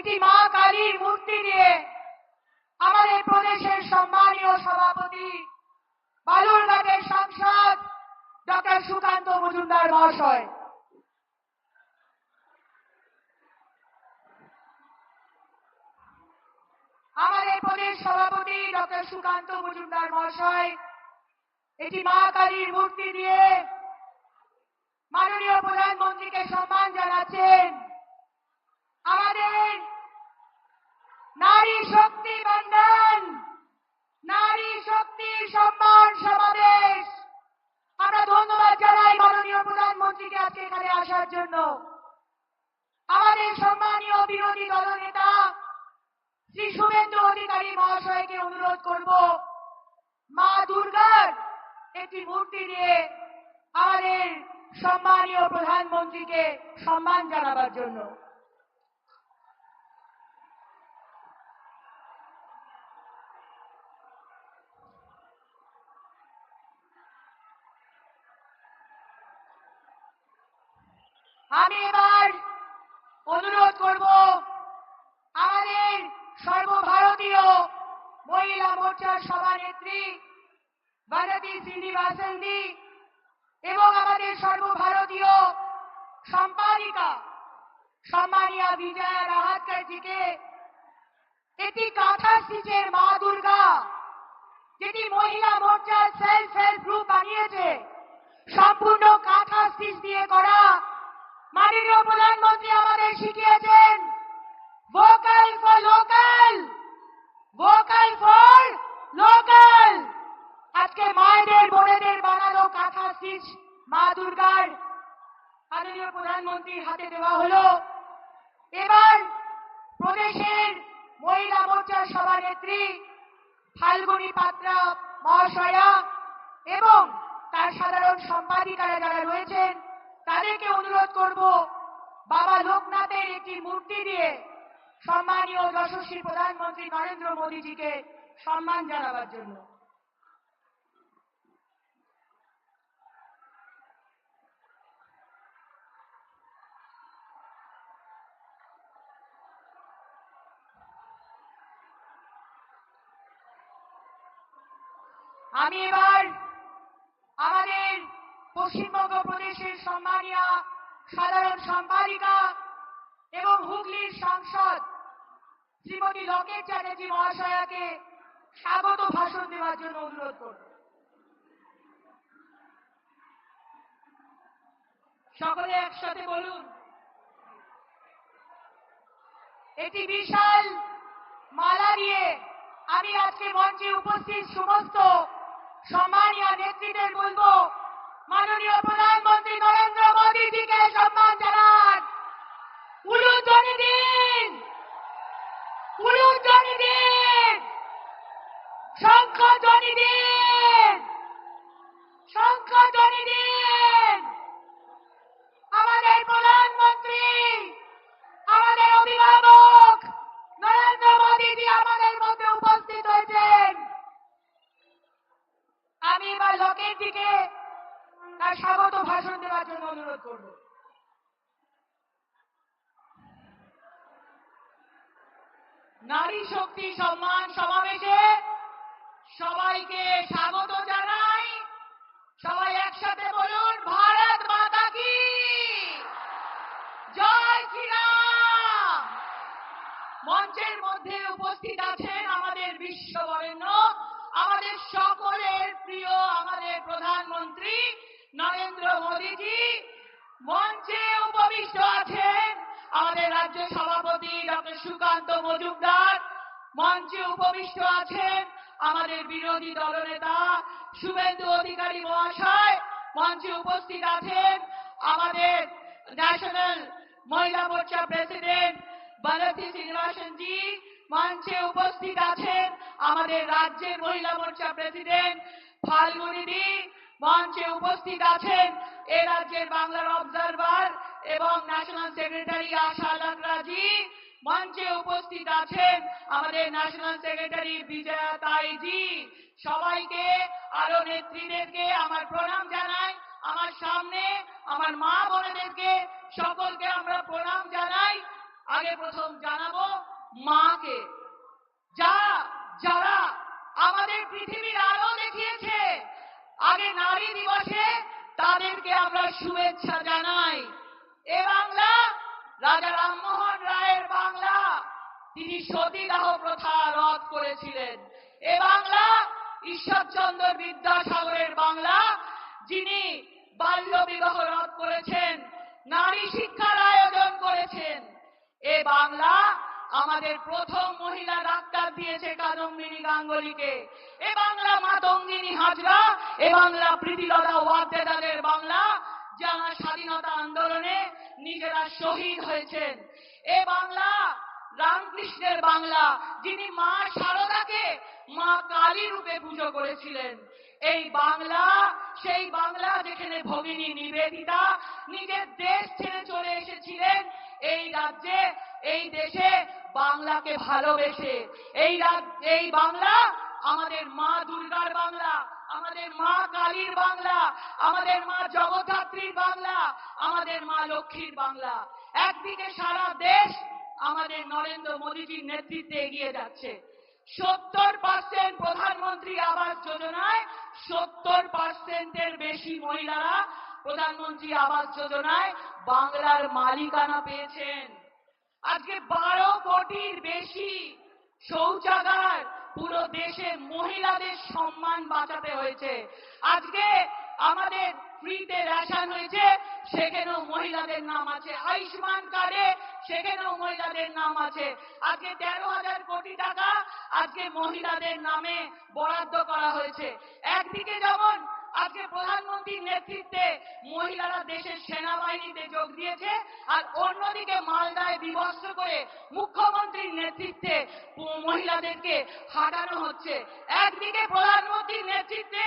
এটি মা কালীর মূর্তি দিয়ে আমাদের প্রদেশের সম্মানীয় সভাপতি বালুরঘাটের সাংসদ ডক্টর সুকান্ত মজুমদার মহাশয়, আমাদের প্রদেশ সভাপতি ডক্টর সুকান্ত মজুমদার মহাশয় এটি মা কালীর মূর্তি দিয়ে মাননীয় প্রধানমন্ত্রীকে সম্মান জানাচ্ছেন। আমাদের নারী শক্তি বন্ধন, নারী শক্তি সম্মান সমাবেশ, আমরা ধন্যবাদ জানাই মাননীয় প্রধানমন্ত্রীকে আজকে এখানে আসার জন্য। আমাদের সম্মানীয় বিরোধী দলনেতা শ্রী শুভেন্দু অধিকারী মহাশয়কে অনুরোধ করব মা দুর্গার একটি মূর্তি দিয়ে আমাদের সম্মানীয় প্রধানমন্ত্রীকে সম্মান জানাবার জন্য। আমি এবার অনুরোধ করব আমাদের সর্বভারতীয় মহিলা মোর্চার সভানেত্রী ভারতী শ্রীনিবাসনজি এবং আমাদের সর্বভারতীয় সম্পাদিকা সম্মানিয়া বিজয়া রাহাতকরজিকে এটি কাঁথা স্টিচের মা দুর্গা, যেটি মহিলা মোর্চার সেলফ হেল্প গ্রুপ বানিয়েছে, সম্পূর্ণ কাঁথা স্টিচ দিয়ে করা। মাননীয় প্রধানমন্ত্রী আমাদের শিখিয়েছেন vocal for local, vocal for local. আজকে মায়েদের বোনেদের বানানো কাঁথা স্টিচ মা দুর্গার মাননীয় প্রধানমন্ত্রীর হাতে দেওয়া হলো। এবার প্রদেশের মহিলা মোর্চার সভানেত্রী ফাল্গুনী পাত্রা মহাশয়া এবং তার সাধারণ সম্পাদিকারা যারা রয়েছেন তাদেরকে অনুরোধ করব বাবা লোকনাথের একটি মূর্তি দিয়ে সম্মানীয় যশস্বী প্রধানমন্ত্রী নরেন্দ্র মোদীজিকে সম্মান জানাবার জন্য। আমি এবার আমাদের পশ্চিমবঙ্গ প্রদেশের সম্মানীয় সাধারণ সম্পাদিকা এবং হুগলির সাংসদ শ্রীমতী লকেট চ্যাটার্জি মহাশয়াকে স্বাগত ভাষণ দেওয়ার জন্য অনুরোধ করব। সকলে একসাথে বলুন। এটি বিশাল মালা নিয়ে আমি আজকে মঞ্চে উপস্থিত সমস্ত সম্মানীয় নেতৃত্বের বলবো মাননীয় প্রধানমন্ত্রী নরেন্দ্র মোদীজিকে সম্মান জানান। উলুধ্বনি দিন, উলুধ্বনি দিন, শঙ্খধ্বনি দিন, শঙ্খধ্বনি দিন। আমাদের প্রধানমন্ত্রী, আমাদের অভিভাবক নরেন্দ্র মোদীজি আমাদের মধ্যে উপস্থিত হয়েছেন। আমি এবার লকেট দিকে তার স্বাগত ভাষণ দেওয়ার জন্য অনুরোধ করব। নারী শক্তি সম্মান সমাবেশে সবাইকে স্বাগত জানাই। সবাই একসাথে বলুন ভারত মাতা কি জয় শ্রীরাম। মঞ্চের মধ্যে উপস্থিত আছেন আমাদের বিশ্ববরেণ্য, আমাদের সকলের প্রিয় আমাদের প্রধানমন্ত্রী নরেন্দ্র মোদীজি। মঞ্চে উপবিষ্ট আছেন আমাদের রাজ্য সভাপতি ডক্টর সুকান্ত মজুমদার। মঞ্চে উপবিষ্ট আছেন আমাদের বিরোধী দলনেতা শুভেন্দু অধিকারী মহাশয়। মঞ্চে উপস্থিত আছেন আমাদের ন্যাশনাল মহিলা মোর্চা প্রেসিডেন্ট ভারতী শ্রীনিবাসনজি। মঞ্চে উপস্থিত আছেন আমাদের রাজ্যের মহিলা মোর্চা প্রেসিডেন্ট ফাল্গুনীদি। মঞ্চে উপস্থিত আছেন এ রাজ্যের বাংলার অবজারভার এবং ন্যাশনাল সেক্রেটারি আশা লাকড়াজি। মঞ্চে উপস্থিত আছেন আমাদের ন্যাশনাল সেক্রেটারি বিজয়া তাইজি। সবাইকে আরো নেত্রীদেরকে আমার প্রণাম জানাই। আমার সামনে আমার মা বোনেদেরকে সকলকে আমরা প্রণাম জানাই। আগে প্রথম জানাবো মাকে, যারা আমাদের পৃথিবীর আলো দেখিয়েছে। আগে নারী দিবসে তাদেরকে আমরা শুভেচ্ছা জানাই। এ বাংলা রাজা রামমোহন রায়ের বাংলা, তিনি সতীদাহ প্রথা রদ করেছিলেন। এ বাংলা ঈশ্বরচন্দ্র বিদ্যাসাগরের বাংলা, যিনি বাল্য বিবাহ রদ করেছেন, নারী শিক্ষার আয়োজন করেছেন। এ বাংলা আমাদের প্রথম মহিলা ডাক্তার দিয়েছে কাদম্বিনী গাঙ্গুলিকে। এ বাংলা মাতঙ্গিনী হাজরা, এ বাংলা প্রীতিলতা ওয়াদ্দেদারের বাংলা, যারা স্বাধীনতা আন্দোলনে নিজেরা শহীদ হয়েছেন। এ বাংলা রামকৃষ্ণের বাংলা, যিনি মা শারদাকে মা কালী রূপে পুজো করেছিলেন। এই বাংলা সেই বাংলা যেখানে ভগিনী নিবেদিতা নিজের দেশ ছেড়ে চলে এসেছিলেন এই রাজ্যে, এই দেশে বাংলাকে ভালোবেসে। এই বাংলা আমাদের মা দুর্গার বাংলা, আমাদের মা কালীর বাংলা, আমাদের মা জগদ্ধাত্রীর বাংলা, আমাদের মা লক্ষ্মীর বাংলা। একদিকে সারা দেশ আমাদের নরেন্দ্র মোদীজির নেতৃত্বে এগিয়ে যাচ্ছে। 70% প্রধানমন্ত্রী আবাস যোজনায় 70%-এর বেশি মহিলারা প্রধানমন্ত্রী আবাস যোজনায় বাংলার মালিকানা পেয়েছেন। আজকে 12 কোটির বেশি শৌচাগার পুরো দেশে মহিলাদের সম্মান বাঁচাতে হয়েছে। আজকে আমাদের ফ্রিতে রেশন হয়েছে, সেখানেও মহিলাদের নাম আছে। আয়ুষ্মান কার্ডে সেখানেও মহিলাদের নাম আছে। আজকে 13,000 কোটি টাকা আজকে মহিলাদের নামে বরাদ্দ করা হয়েছে। একদিকে যেমন আজকে প্রধানমন্ত্রীর নেতৃত্বে মহিলারা দেশের সেনাবাহিনীতে যোগ দিয়েছে, আর অন্যদিকে মালদায় বিবস্ত্র করে মুখ্যমন্ত্রীর নেতৃত্বে মহিলাদেরকে হাঁটানো হচ্ছে। একদিকে প্রধানমন্ত্রীর নেতৃত্বে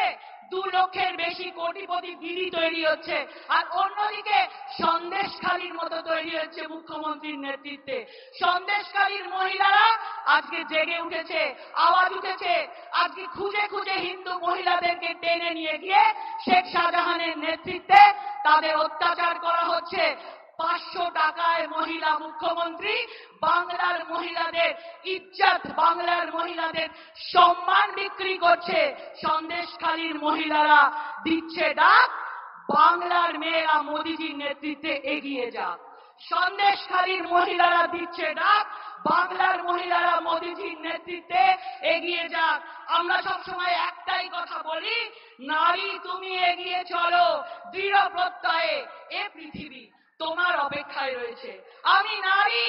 2 লক্ষের বেশি কোটিপতি দিদি তৈরি হচ্ছে, আর অন্যদিকে সন্দেশখালীর মতো তৈরি হচ্ছে মুখ্যমন্ত্রীর নেতৃত্বে। সন্দেশখালীর মহিলারা আজকে জেগে উঠেছে, আওয়াজ উঠেছে। আজকে খুঁজে খুঁজে হিন্দু মহিলাদেরকে টেনে নিয়ে গিয়ে শেখ শাহজাহানের নেতৃত্বে তাদের অত্যাচার করা হচ্ছে। 500 টাকায় মহিলা মুখ্যমন্ত্রী বাংলার মহিলাদের ইজ্জত, বাংলার মহিলাদের সম্মান বিক্রি করছে। সন্দেশখালীর মহিলারা দিচ্ছে ডাক, বাংলার মেয়েরা মোদিজির নেতৃত্বে এগিয়ে যাক। সন্দেশখালীর মহিলারা দিচ্ছে ডাক, বাংলার মহিলারা মোদিজির নেতৃত্বে এগিয়ে যাক। আমরা সবসময় একটাই কথা বলি, নারী তুমি এগিয়ে চলো দৃঢ় প্রত্যয়ে, এ পৃথিবী তোমার অপেক্ষায় রয়েছে। আমি নারী,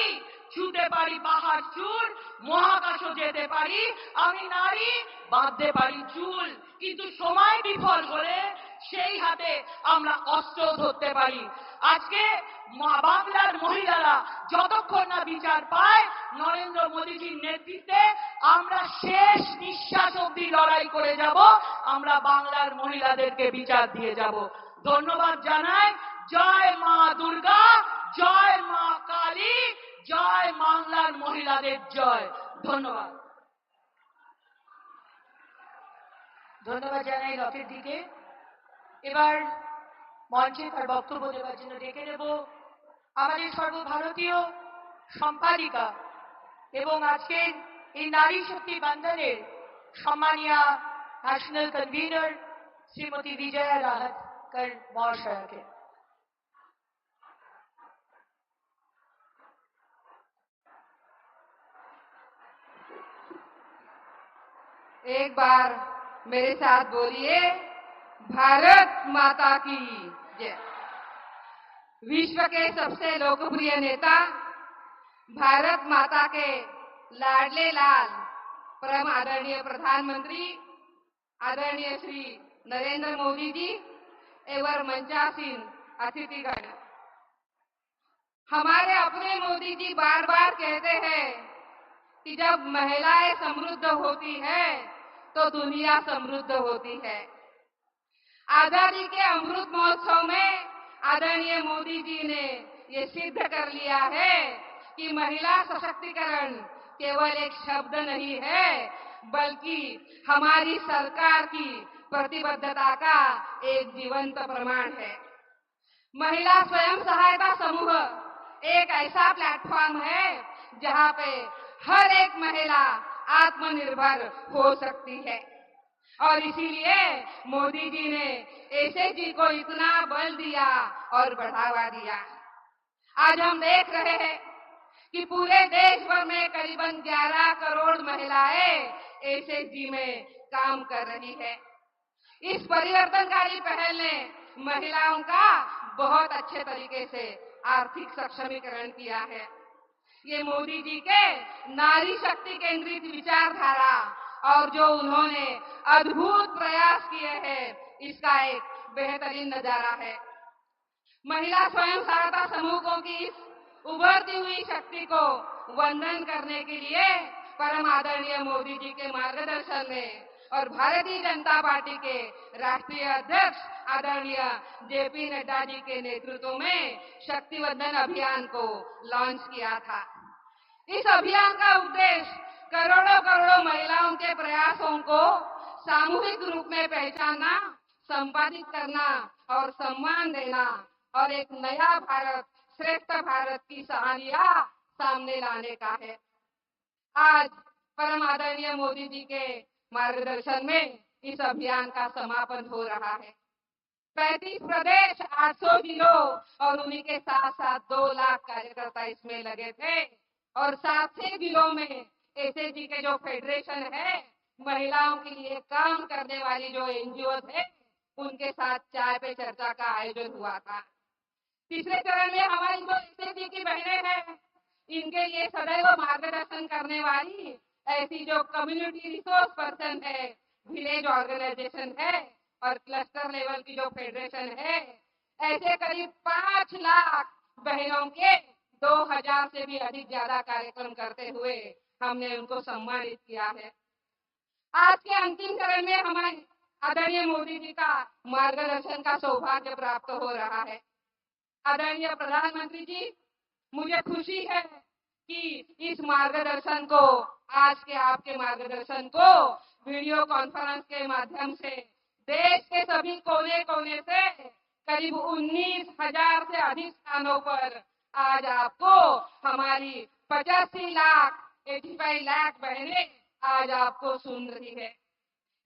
ছুঁতে পারি পাহাড় চূড়, মহাকাশও যেতে পারি। আমি নারী, বাঁধতে পারি চুল, কিন্তু সময় বিফল হলে সেই হাতে আমরা অস্ত্র ধরতে পারি। আজকে বাংলার মহিলারা যতক্ষণ না বিচার পায় নরেন্দ্র মোদীজির নেতৃত্বে, আমরা শেষ নিঃশ্বাস অবধি লড়াই করে যাব। আমরা বাংলার মহিলাদেরকে বিচার দিয়ে যাব। ধন্যবাদ জানাই। জয় মা দুর্গা, জয় মা কালী, জয় বাংলার মহিলাদের জয়। ধন্যবাদ। ধন্যবাদ জানাই রথের দিকে। এবার মঞ্চে তার বক্তব্য দেওয়ার জন্য ডেকে নেব আমাদের সর্বভারতীয় সম্পাদিকা এবং আজকের এই নারী শক্তি বন্ধনের সম্মানীয় ন্যাশনাল কনভিনার শ্রীমতী বিজয়া রাহাতকর মহাশয়াকে। एक बार मेरे साथ बोलिए, भारत माता की जय। विश्व के सबसे लोकप्रिय नेता, भारत माता के लाडले लाल, परम आदरणीय प्रधानमंत्री आदरणीय श्री नरेंद्र मोदी जी एवं मंचासीन अतिथिगण, हमारे अपने मोदी जी बार बार कहते हैं कि जब महिलाएं समृद्ध होती है तो दुनिया समृद्ध होती है। आजादी के अमृत महोत्सव में आदरणीय मोदी जी ने ये सिद्ध कर लिया है कि महिला सशक्तिकरण केवल एक शब्द नहीं है, बल्कि हमारी सरकार की प्रतिबद्धता का एक जीवंत प्रमाण है। महिला स्वयं सहायता समूह एक ऐसा प्लेटफॉर्म है जहां पे हर एक महिला आत्मनिर्भर हो सकती है। और इसीलिए मोदी जी ने एसएचजी को इतना बल दिया और बढ़ावा दिया। आज हम देख रहे हैं कि पूरे देश भर में करीबन 11 करोड़ महिलाएं एसएचजी में काम कर रही है। इस परिवर्तनकारी पहल ने महिलाओं का बहुत अच्छे तरीके से आर्थिक सक्षमीकरण किया है। ये मोदी जी के नारी शक्ति केंद्रित विचारधारा और जो उन्होंने अद्भुत प्रयास किए हैं, इसका एक बेहतरीन नजारा है। महिला स्वयं सहायता समूहों की इस उभरती हुई शक्ति को वंदन करने के लिए परम आदरणीय मोदी जी के मार्गदर्शन में और भारतीय जनता पार्टी के राष्ट्रीय अध्यक्ष आदरणीय जेपी नड्डा जी के नेतृत्व में शक्ति वंदन अभियान को लॉन्च किया था। इस अभियान का उद्देश्य करोड़ों करोड़ों महिलाओं के प्रयासों को सामूहिक रूप में पहचानना, संपादित करना और सम्मान देना और एक नया भारत, श्रेष्ठ भारत की कहानियां सामने लाने का है। आज परम आदरणीय मोदी जी के मार्गदर्शन में इस अभियान का समापन हो रहा है। 35 प्रदेश, 800 जिलों और उन्हीं के साथ साथ 2 लाख कार्यकर्ता इसमें लगे थे और 7 जिलों में एसएचजी के जो फेडरेशन है, महिलाओं के लिए काम करने वाली जो एनजीओ थे, उनके साथ चाय पे चर्चा का आयोजन हुआ था। तीसरे चरण में हमारी जो एसएचजी की बहनें हैं, इनके लिए सदैव मार्गदर्शन करने वाली ऐसी जो कम्युनिटी रिसोर्स पर्सन है, विलेज ऑर्गेनाइजेशन है और क्लस्टर लेवल की जो फेडरेशन है, ऐसे करीब 5 लाख बहनों के 2000 से भी अधिक ज्यादा कार्यक्रम करते हुए हमने उनको सम्मानित किया है। आज के अंतिम चरण में हमें आदरणीय मोदी जी का मार्गदर्शन का सौभाग्य प्राप्त हो रहा है। आदरणीय प्रधानमंत्री जी, मुझे खुशी है कि इस मार्गदर्शन को, आज के आपके मार्गदर्शन को वीडियो कॉन्फ्रेंस के माध्यम से देश के सभी कोने कोने से करीब 19,000 से अधिक स्थानों पर आज आपको हमारी 85 लाख बहनें आज आपको सुन रही है।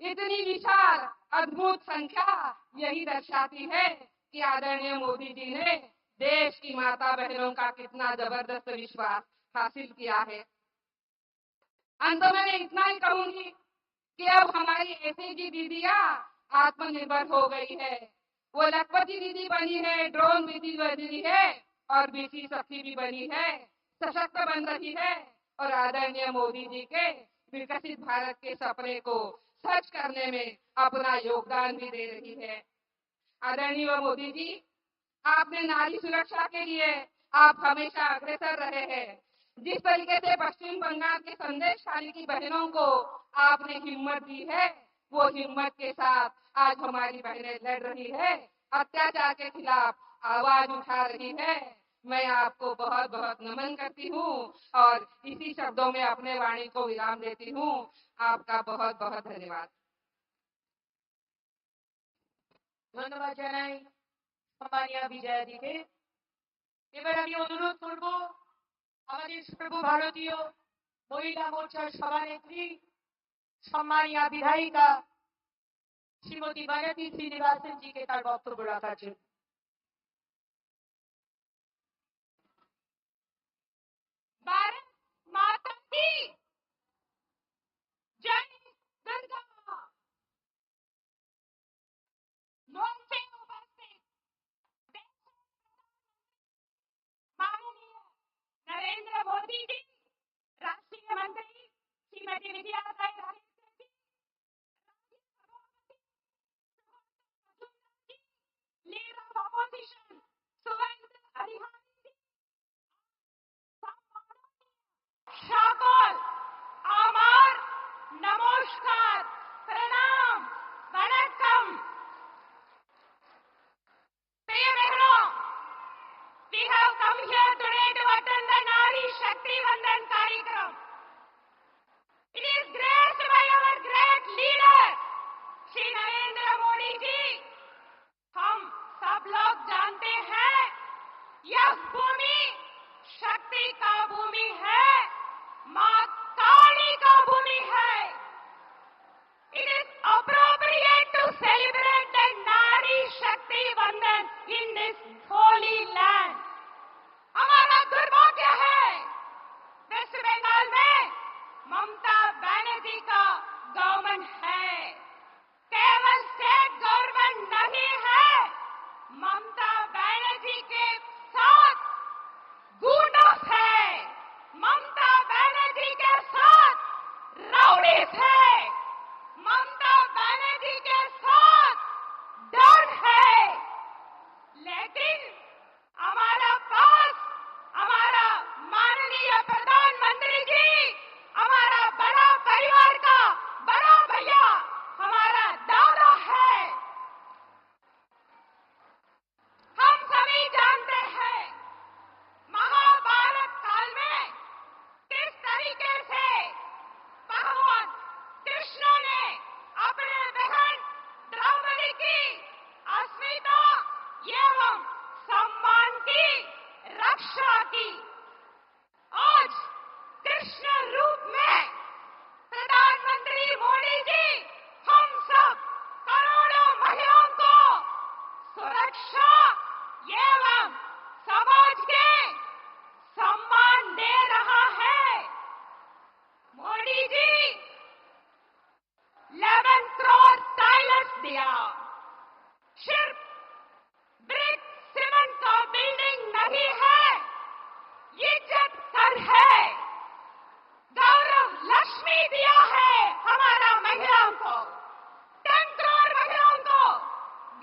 इतनी विशाल अद्भुत संख्या यही दर्शाती है कि आदरणीय मोदी जी ने देश की माता बहनों का कितना जबरदस्त विश्वास हासिल किया है। अंत में मैं इतना ही कहूंगी कि अब हमारी एसएचजी दीदियां आत्मनिर्भर हो गई है। वो लखपति दीदी बनी है, ड्रोन दीदी बनी है और बीसी सखी भी बनी है, सशक्त बन रही है और आदरणीय मोदी जी के विकसित भारत के सपने को सच करने में अपना योगदान भी दे रही है। आदरणीय मोदी जी, आपने नारी सुरक्षा के लिए आप हमेशा अग्रसर रहे हैं। जिस तरीके से पश्चिम बंगाल के संदेशखाली की बहनों को आपने हिम्मत दी है, वो हिम्मत के साथ आज हमारी बहनें लड़ रही है, अत्याचार के खिलाफ आवाज उठा रही है। मैं आपको बहुत बहुत नमन करती हूँ और इसी शब्दों में अपने वाणी को विराम देती हूँ। आपका बहुत बहुत धन्यवाद। ধন্যবাদ জানাই সম্মানীয় বিজয়া দিকে। এবার আমি অনুরোধ করব আমাদের সর্বভারতীয় মহিলা মোর্চার সভানেত্রী সম্মানীয় বিধায়িকা শ্রীমতী বানাতি শ্রীনিবাসন জিকে তার বক্তব্য রাখার জন্য। भारत माता की जय। गंगा मंच पे उपस्थित माननीय नरेंद्र मोदी जी, राष्ट्रीय मंत्री Shrimati Vijaya Das ji, leader of opposition Suvendra अधिकारी जी, সকল আমার নমস্কার, प्रणाम, वणक्कम। प्रिय बहनों, we have come here today to attend the Nari Shakti Vandan कार्यक्रम. It is graced by की आज कृष्ण रूप में प्रधानमंत्री मोदी जी हम सब करोड़ों महिलाओं को सुरक्षा एवं समाज के सम्मान दे रहा है। मोदी जी 11 करोड़ टाइल्स दिया, सिर्फ ब्रिक सीमेंट का बिल्डिंग नहीं है, इज्जत कर है। गौरव लक्ष्मी दिया है हमारा महिलाओं को, 10 करोड़ महिलाओं को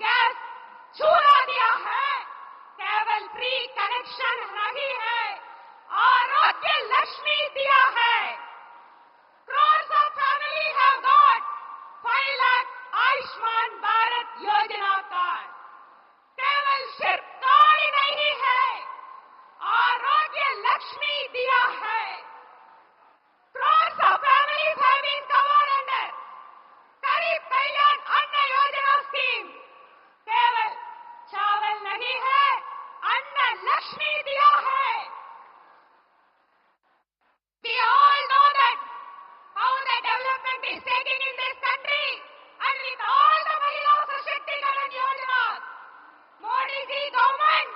गैस चूल्हा दिया है, केवल फ्री कनेक्शन नहीं है, आरोग्य लक्ष्मी दिया है। Crores of families have got 5 lakh Ayushman Bharat योजना कार्ड। केवल सिर्फ कार्ड ही नहीं है, आरोग्य लक्ष्मी दिया है। Crores of families have been covered under गरीब कल्याण अन्न योजना स्कीम। केवल चावल नहीं है, अन्न लक्ष्मी दिया है। We all know that how the development is taking in this country, and with all the Mahila Sashaktigaran Yojanas, Modi ji government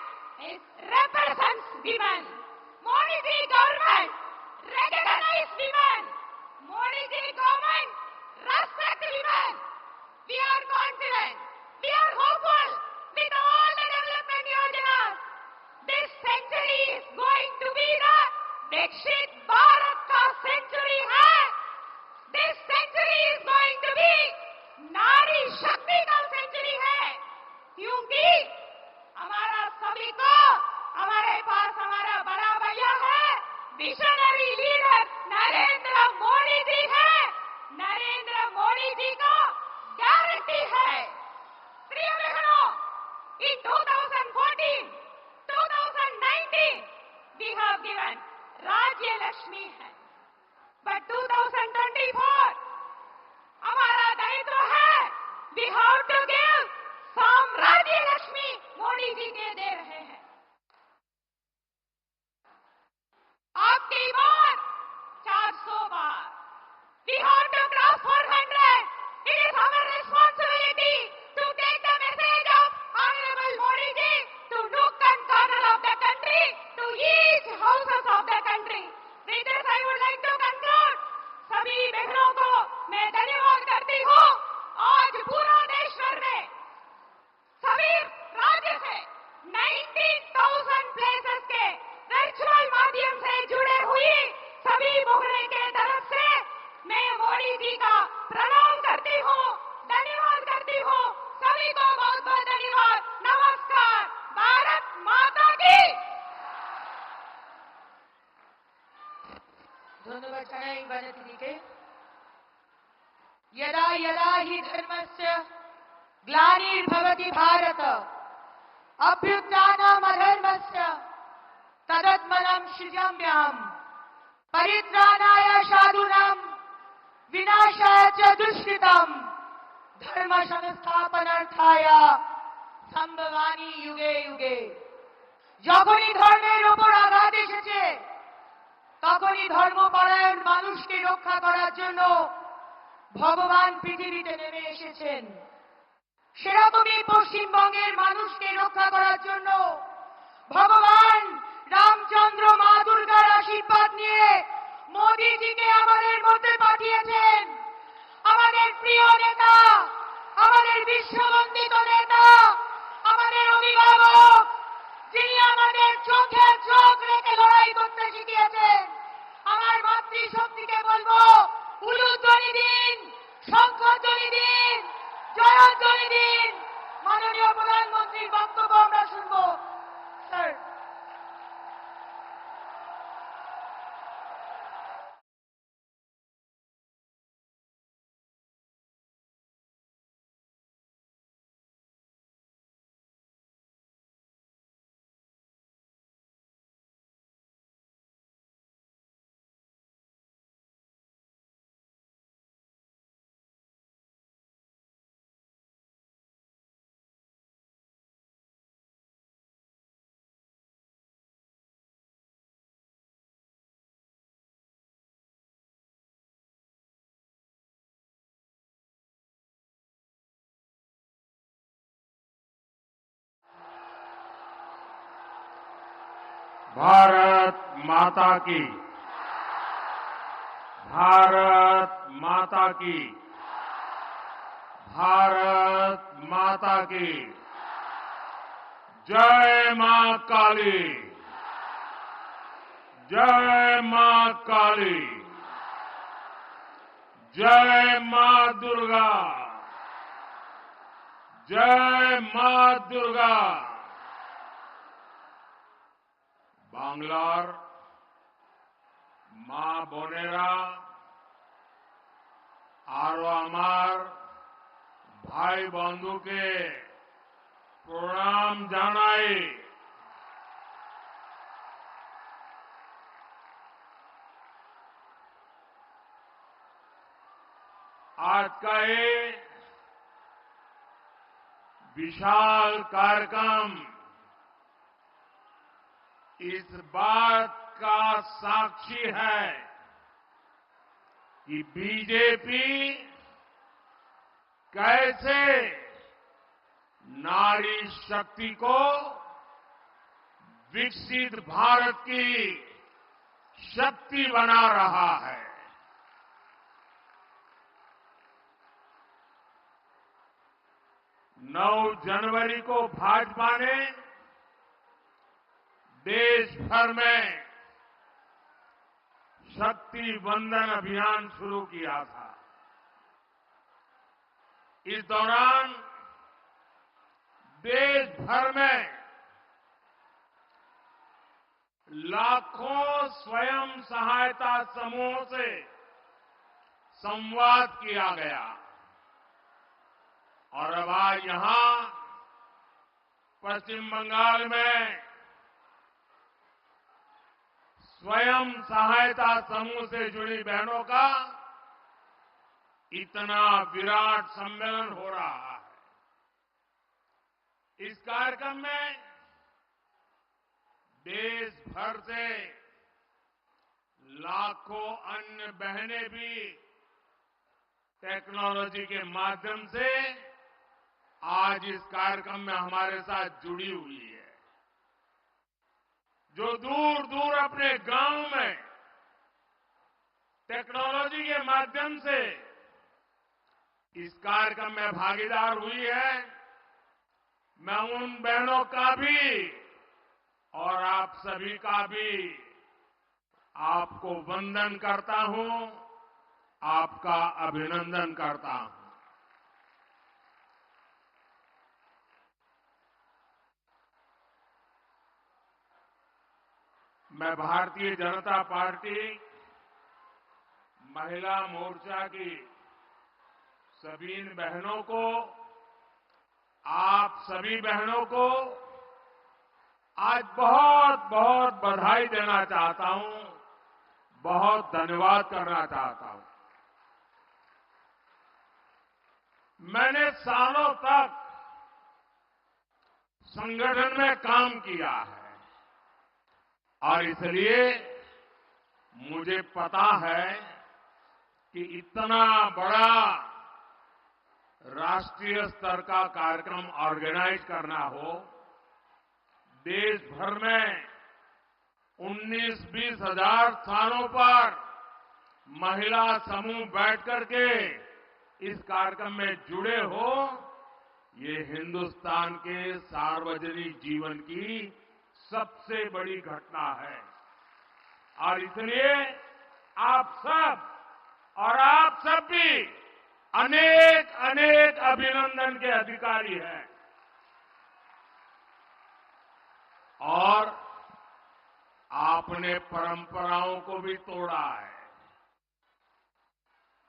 represents women. Modi ji government recognize women. Modi ji government respect women. We are confident, we are hopeful with all the development yojanas. This century is going to be the Viksit Bharat ka century hai. This century is going to be नारी शक्ति का century है, क्योंकि हमारा सभी को हमारे पास हमारा बड़ा भैया है, विजनरी लीडर नरेंद्र मोदी जी है। नरेंद्र मोदी जी को गारंटी है। प्रिय बहनों, in 2014, 2019 we have given राज्य लक्ष्मी है, but 2024 हमारा दायित्व है, we have to give साम्राज्य लक्ष्मी मोदी जी के दे रहे हैं। आपकी बार 400 बार, we have to cross 400. It is our responsibility to take the message of Honorable Modi ji to nook and corner of the country, to each houses of the country. With this, I would like to conclude. सभी बहनों को मैं धन्यवाद करती हूँ। आज पूरा देश भर में सभी राज्य से 19,000 प्लेसेस के वर्चुअल माध्यम से जुड़े हुई सभी मोहल्ले के तरफ से मैं मोदी जी का प्रणाम करती हूँ, धन्यवाद करती हूँ। सभी को बहुत बहुत धन्यवाद। नमस्कार। भारत माता की। धन्यवाद জানাই বাজাতিদিকে। यदा यदा हि धर्मस्य ग्लानिर्भवति भारत अभ्युत्थानमधर्मस्य तदात्मनं सृजाम्यहम् परित्राणाय साधूनां विनाशाय च दुष्कृतम् धर्म संस्थापनार्थाय সম্ভবামি युगे युगे। যখনই ধর্মের উপর আঘাত এসেছে তখনই ধর্মপরায়ণ মানুষকে রক্ষা করার জন্য ভগবান পৃথিবীতে নেমে এসেছেন। সেরকমই পশ্চিমবঙ্গের মানুষকে রক্ষা করার জন্য ভগবান রামচন্দ্র মা দুর্গার আশীর্বাদ নিয়ে মোদিজিকে আমাদের মধ্যে পাঠিয়েছেন। আমাদের প্রিয় নেতা, আমাদের বিশ্ববন্দিত নেতা, আমাদের অভিভাবক, যিনি আমাদের চোখে চোখ রেখে লড়াই করতে শিখিয়েছেন। আমার মাতৃশক্তিকে বলবো, উলুধ্বনি দিন, শঙ্খধ্বনি দিন, জয়ধ্বনি দিন। মাননীয় প্রধানমন্ত্রীর বক্তব্য আমরা শুনবো। স্যার। भारत माता की, भारत माता की, भारत माता की। जय मां काली, जय मां काली, जय मां दुर्गा, जय मां दुर्गा। बांग्लार मां बोनेरा आरो आमार भाई बंधु के प्रणाम जानाई। आज का ये विशाल कार्यक्रम इस बात का साक्षी है कि बीजेपी कैसे नारी शक्ति को विकसित भारत की शक्ति बना रहा है। 9 जनवरी को भाजपा ने देश भर में शक्ति वंदन अभियान शुरू किया था। इस दौरान देश भर में लाखों स्वयं सहायता समूहों से संवाद किया गया और अब आज यहां पश्चिम बंगाल में स्वयं सहायता समूह से जुड़ी बहनों का इतना विराट सम्मेलन हो रहा है। इस कार्यक्रम में देश भर से लाखों अन्य बहनें भी टेक्नोलॉजी के माध्यम से आज इस कार्यक्रम में हमारे साथ जुड़ी हुई है। जो दूर दूर अपने गांव में टेक्नोलॉजी के माध्यम से इस कार्यक्रम में भागीदार हुई है, मैं उन बहनों का भी और आप सभी का भी आपको वंदन करता हूं, आपका अभिनंदन करता हूं। मैं भारतीय जनता पार्टी महिला मोर्चा की सभी बहनों को, आप सभी बहनों को आज बहुत बहुत बधाई देना चाहता हूं, बहुत धन्यवाद करना चाहता हूं। मैंने सालों तक संगठन में काम किया है और इसलिए मुझे पता है कि इतना बड़ा राष्ट्रीय स्तर का कार्यक्रम ऑर्गेनाइज करना हो, देश भर में 19-20 हजार स्थानों पर महिला समूह बैठ करके इस कार्यक्रम में जुड़े हो, ये हिंदुस्तान के सार्वजनिक जीवन की सबसे बड़ी घटना है। और इसलिए आप सब और आप सब भी अनेक अनेक अभिनंदन के अधिकारी हैं। और आपने परंपराओं को भी तोड़ा है।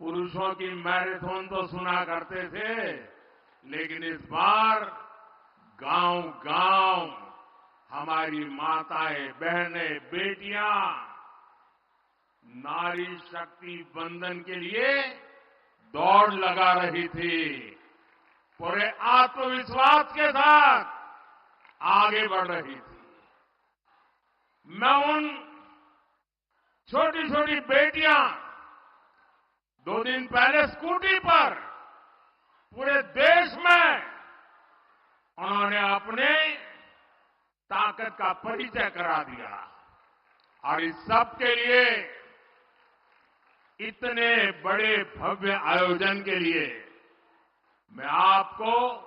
पुरुषों की मैराथन तो सुना करते थे, लेकिन इस बार गांव-गांव हमारी माताएं, बहनें, बेटियां नारी शक्ति वंदन के लिए दौड़ लगा रही थी। पूरे आत्मविश्वास के साथ आगे बढ़ रही थी। मैं उन छोटी छोटी बेटियां 2 दिन पहले स्कूटी पर पूरे देश में उन्होंने अपने ताकत का परिचय करा दिया। और इस सब के लिए, इतने बड़े भव्य आयोजन के लिए मैं आपको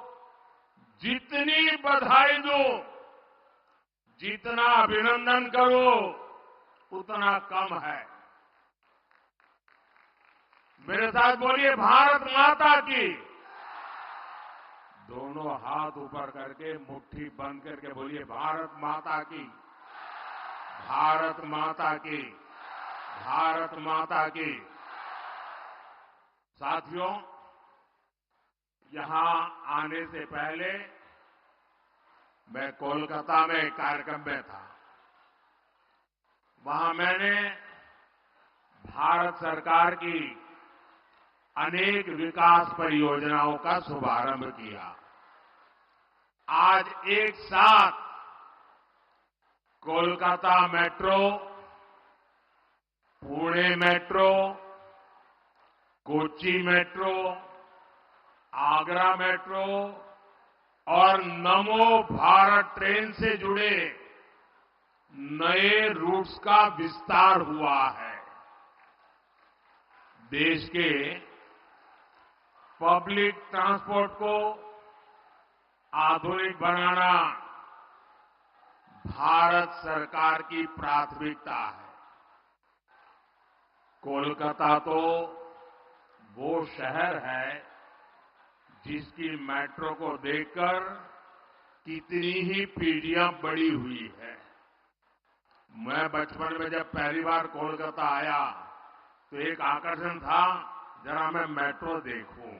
जितनी बधाई दूं, जितना अभिनंदन करूं, उतना कम है। मेरे साथ बोलिए भारत माता की। दोनों हाथ ऊपर करके मुट्ठी बंद करके बोलिए भारत माता की, भारत माता की, भारत माता की। साथियों, यहां आने से पहले मैं कोलकाता में एक कार्यक्रम में था। वहां मैंने भारत सरकार की अनेक विकास परियोजनाओं का शुभारंभ किया। आज एक साथ Kolkata metro, Pune metro, Kochi metro, Agra metro और नमो भारत ट्रेन से जुड़े नए रूट्स का विस्तार हुआ है। देश के पब्लिक ट्रांसपोर्ट को आधुनिक बनाना भारत सरकार की प्राथमिकता है। कोलकाता तो वो शहर है जिसकी मेट्रो को देखकर कितनी ही पीढ़ियां बड़ी हुई है। मैं बचपन में जब पहली बार कोलकाता आया तो एक आकर्षण था, जरा मैं मेट्रो देखूं।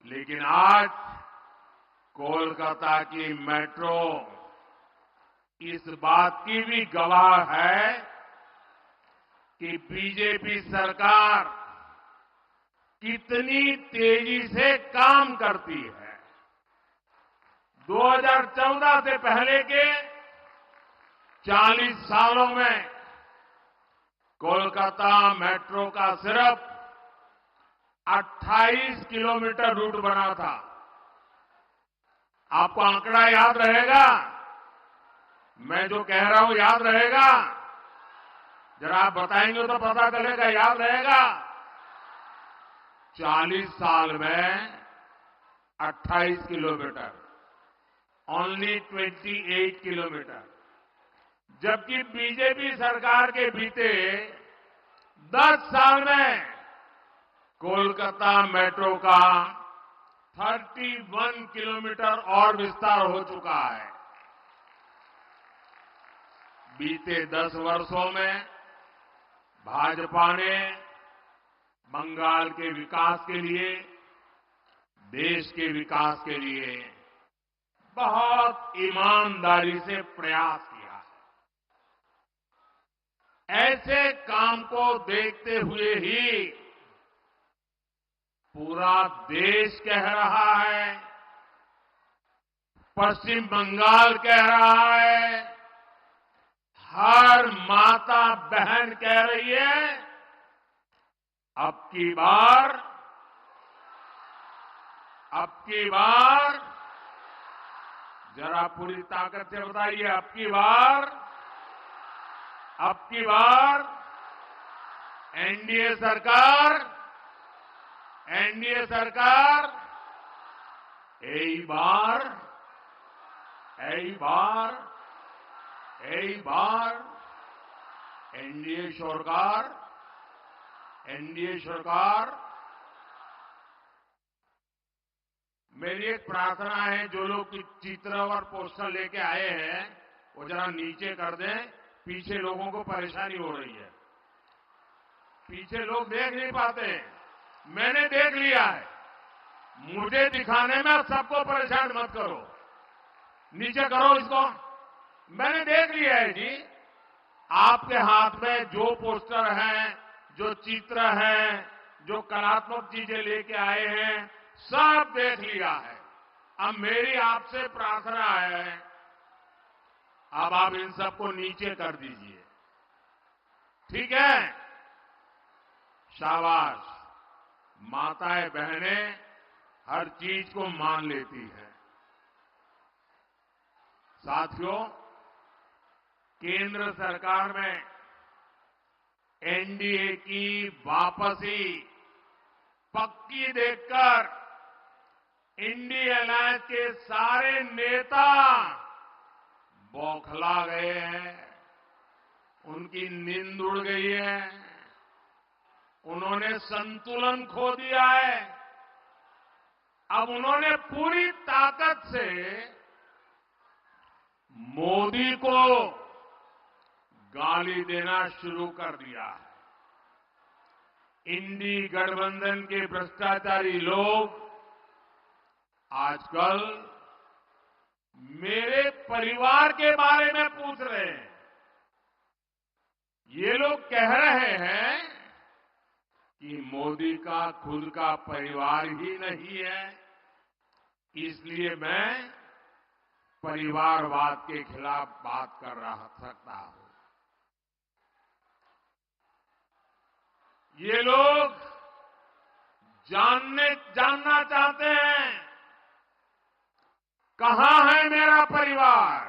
लेकिन आज कोलकाता की मेट्रो इस बात की भी गवाह है कि बीजेपी सरकार कितनी तेजी से काम करती है। 2014 से पहले के 40 सालों में कोलकाता मेट्रो का सिर्फ 28 किलोमीटर रूट बना था। आपको आंकड़ा याद रहेगा? मैं जो कह रहा हूं याद रहेगा? जरा आप बताएंगे तो पता चलेगा, याद रहेगा? 40 साल में 28 किलोमीटर, ओनली 28 किलोमीटर। जबकि बीजेपी सरकार के बीते 10 साल में कोलकाता मेट्रो का 31 किलोमीटर और विस्तार हो चुका है। बीते 10 वर्षों में भाजपा ने बंगाल के विकास के लिए, देश के विकास के लिए बहुत ईमानदारी से प्रयास किया है। ऐसे काम को देखते हुए ही पूरा देश कह रहा है, पश्चिम बंगाल कह रहा है, हर माता बहन कह रही है, अब की बार जरा पूरी ताकत से बताइए, अब की बार एनडीए सरकार, यही बार एनडीए सरकार। मेरी एक प्रार्थना है, जो लोग चित्र और पोस्टर लेके आए हैं वो जरा नीचे कर दें, पीछे लोगों को परेशानी हो रही है। पीछे लोग देख नहीं पाते, मैंने देख लिया है। मुझे दिखाने में सबको परेशान मत करो, नीचे करो इसको। मैंने देख लिया है जी, आपके हाथ में जो पोस्टर हैं, जो चित्र हैं, जो कलात्मक चीजें लेके आए हैं, सब देख लिया है। अब मेरी आपसे प्रार्थना है, अब आप इन सबको नीचे कर दीजिए, ठीक है? शाबाश। माताएं बहनें हर चीज को मान लेती हैं। साथियों, केंद्र सरकार में एनडीए की वापसी पक्की देखकर इंडिया अलायंस के सारे नेता बौखला गए हैं, उनकी नींद उड़ गई है, उन्होंने संतुलन खो दिया है। अब उन्होंने पूरी ताकत से मोदी को गाली देना शुरू कर दिया है। इंडी गठबंधन के भ्रष्टाचारी लोग आजकल मेरे परिवार के बारे में पूछ रहे हैं। ये लोग कह रहे हैं कि मोदी का खुद का परिवार ही नहीं है, इसलिए मैं परिवारवाद के खिलाफ बात कर सकता हूं। ये लोग जानना चाहते हैं कहां है मेरा परिवार।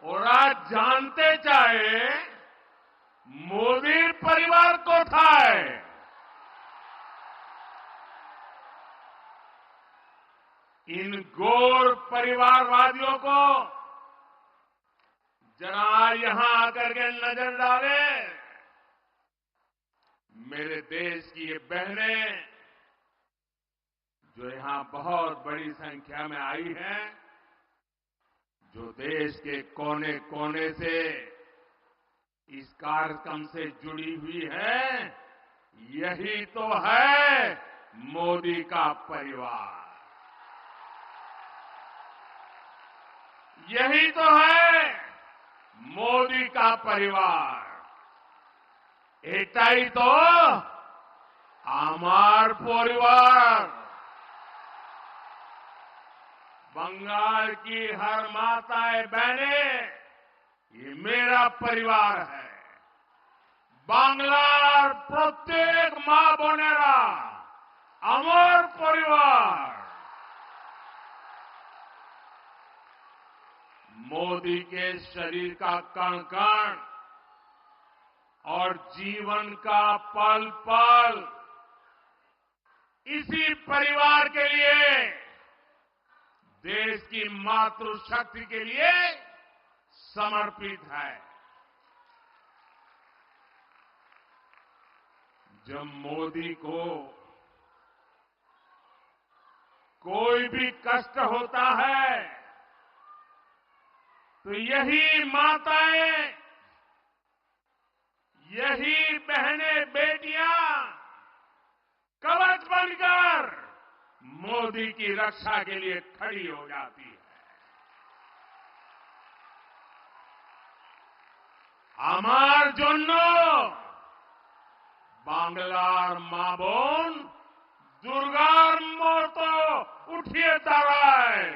और आज जानते चाहे मोदी परिवार को था। इन घोर परिवारवादियों को जरा यहां आकर के नजर डाले। मेरे देश की ये बहनें जो यहां बहुत बड़ी संख्या में आई हैं, जो देश के कोने कोने से इस कार्यक्रम से जुड़ी हुई है, यही तो है मोदी का परिवार। यही तो है मोदी का परिवार। एटाई तो आमार परिवार। बंगाल की हर माताएं बहनें, ये मेरा परिवार है। बांग्लार प्रत्येक मां बोनेरा আমার परिवार। मोदी के शरीर का कण कण और जीवन का पल पल इसी परिवार के लिए, देश की मातृशक्ति के लिए समर्पित है। जब मोदी को कोई भी कष्ट होता है तो यही माताएं, यही बहनें बेटियां कवच बनकर मोदी की रक्षा के लिए खड़ी हो जाती है। আমার জন্য বাংলার মা বোন দুর্গার মতো উঠিয়ে দাঁড়ায়।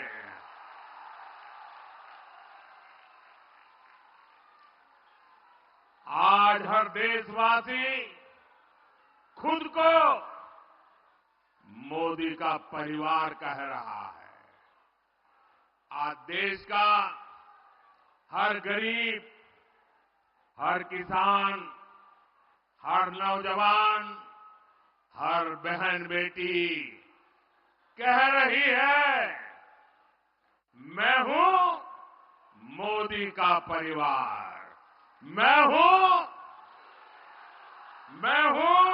आज हर देशवासी खुद को मोदी का परिवार कह रहा है। आज देश का हर गरीब, हर किसान, हर नौजवान, हर बहन बेटी कह रही है, मैं हूं मोदी का परिवार। मैं हूं, मैं हूं,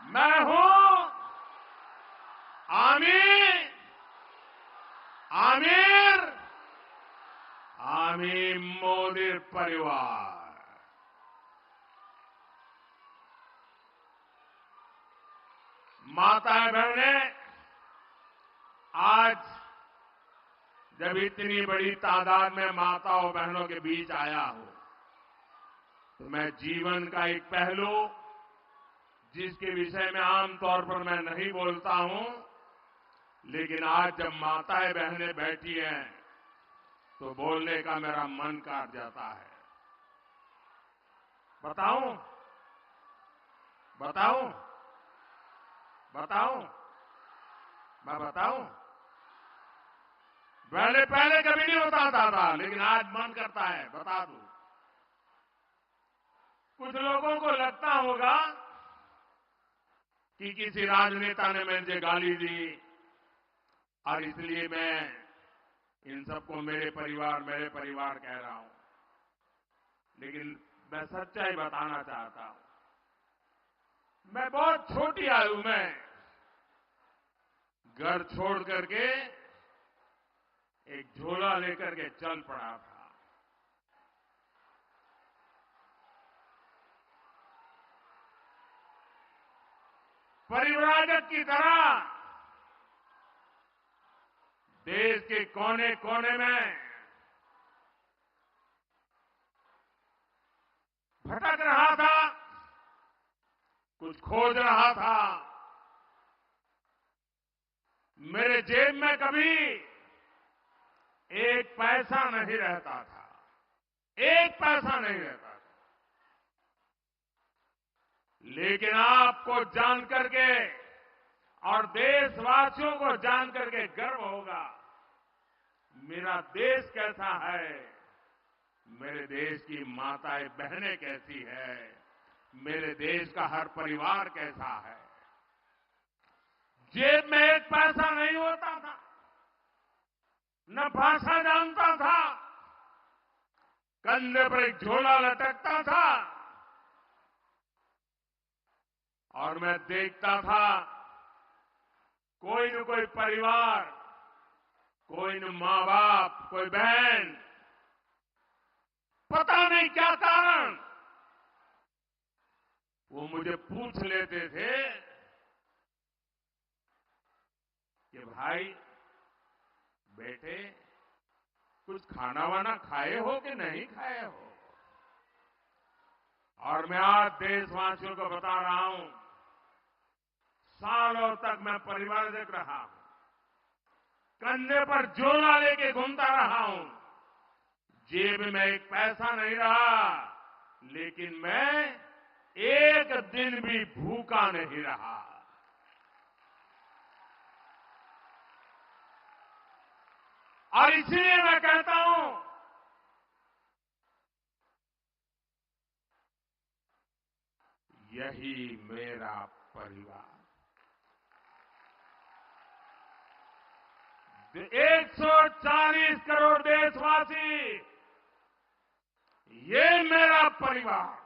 मैं हूं आमीर, आमीर, आमीर मोदी परिवार। माताएं बहनें, आज जब इतनी बड़ी तादाद में माताओं बहनों के बीच आया हूं, तो मैं जीवन का एक पहलू जिसके विषय में आमतौर पर मैं नहीं बोलता हूं, लेकिन आज जब माताएं बहनें बैठी हैं तो बोलने का मेरा मन कर जाता है। बताऊं? बताऊं? बताऊं? मैं बताऊं? पहले पहले कभी नहीं बताता था, लेकिन आज मन करता है बता दूं। कुछ लोगों को लगता होगा कि किसी राजनेता ने मुझे गाली दी और इसलिए मैं इन सबको मेरे परिवार कह रहा हूं, लेकिन मैं सच्चाई बताना चाहता हूं। मैं बहुत छोटी आयु में घर छोड़ करके एक झोला लेकर के चल पड़ा था। परिव्राजक की तरह देश के कोने कोने में भटक रहा था, कुछ खोज रहा था। मेरे जेब में कभी एक पैसा नहीं रहता था, एक पैसा नहीं रहता था। लेकिन आपको जान करके और देशवासियों को जान करके गर्व होगा, मेरा देश कैसा है, मेरे देश की माताएं बहनें कैसी है, मेरे देश का हर परिवार कैसा है। जेब में एक पैसा नहीं होता था, न भाषा जानता था, कंधे पर एक झोला लटकता था और मैं देखता था कोई न कोई परिवार, कोई न माँ बाप, कोई बहन, पता नहीं क्या कारण वो मुझे पूछ लेते थे कि भाई बेटे कुछ खाना वाना खाए हो कि नहीं खाए हो। और मैं आज देशवासियों को बता रहा हूं, सालों तक मैं परिवारजक रहा हूं, कंधे पर झोला लेके घूमता रहा हूं, जेब में एक पैसा नहीं रहा, लेकिन मैं एक दिन भी भूखा नहीं रहा। और इसलिए मैं कहता हूं, यही मेरा परिवार। 140 करोड़ देशवासी, ये मेरा परिवार।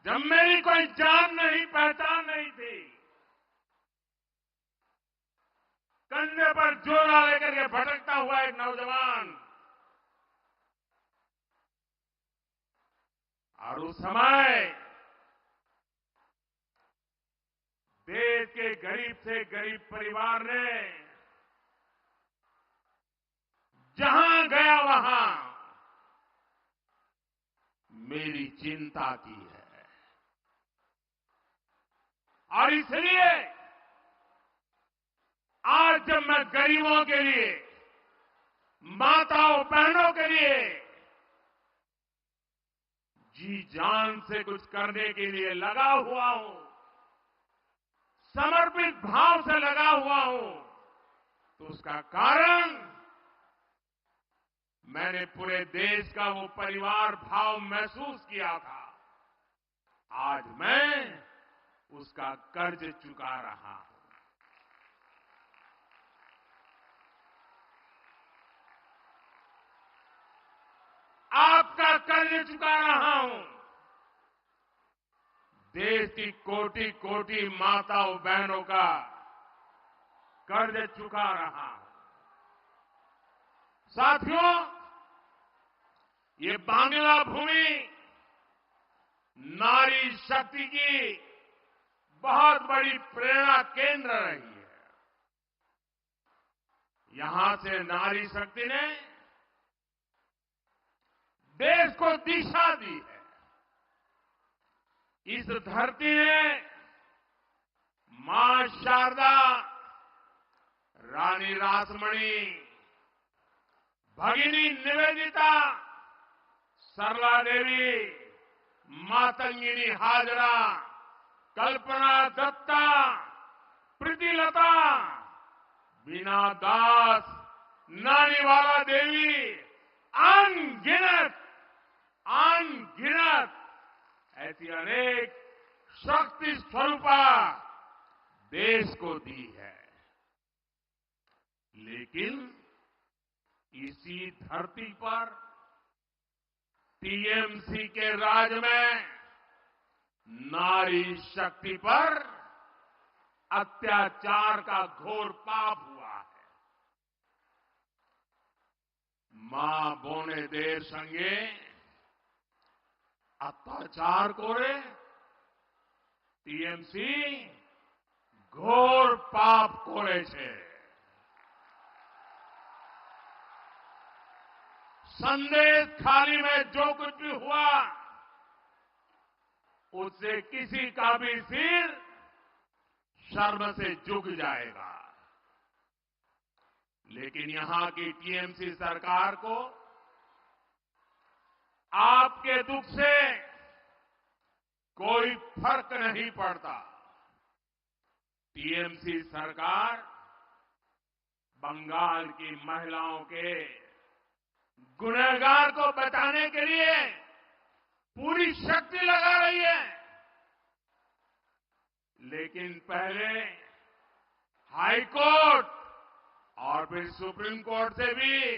जब मेरी कोई जान नहीं, पहचान नहीं थी, कंधे पर झोला लेकर के भटकता हुआ एक नौजवान, और उस समय देश के गरीब से गरीब परिवार ने जहां गया वहां मेरी चिंता की है। और इसलिए आज जब मैं गरीबों के लिए, माताओं बहनों के लिए जी जान से कुछ करने के लिए लगा हुआ हूं, समर्पित भाव से लगा हुआ हूं, तो उसका कारण मैंने पूरे देश का वो परिवार भाव महसूस किया था। आज मैं उसका कर्ज चुका रहा हूं। आपका कर्ज चुका रहा हूं। देश की कोटि कोटि माताओं बहनों का कर्ज चुका रहा हूं। साथियों, ये बांग्ला भूमि नारी शक्ति की बहुत बड़ी प्रेरणा केंद्र रही है। यहां से नारी शक्ति ने देश को दिशा दी है। इस धरती ने मां शारदा, रानी रासमणी, भगिनी निवेदिता, सरला देवी, मातंगिनी हाजरा, कल्पना दत्ता, बीना दास, नानीवाला देवी, अनगिनत ऐसी अनेक शक्ति स्वरूपा देश को दी है। लेकिन इसी धरती पर टीएमसी के राज में नारी शक्ति पर अत्याचार का घोर पाप हुआ है। मां बोने देर संगे अत्याचार करे टीएमसी घोर पाप करे छे। संदेश खाली में जो कुछ भी हुआ उससे किसी का भी सिर शर्म से झुक जाएगा। लेकिन यहां की टीएमसी सरकार को आपके दुख से कोई फर्क नहीं पड़ता। टीएमसी सरकार बंगाल की महिलाओं के गुनहगार को बचाने के लिए पूरी शक्ति लगा रही है। लेकिन पहले हाई कोर्ट और फिर सुप्रीम कोर्ट से भी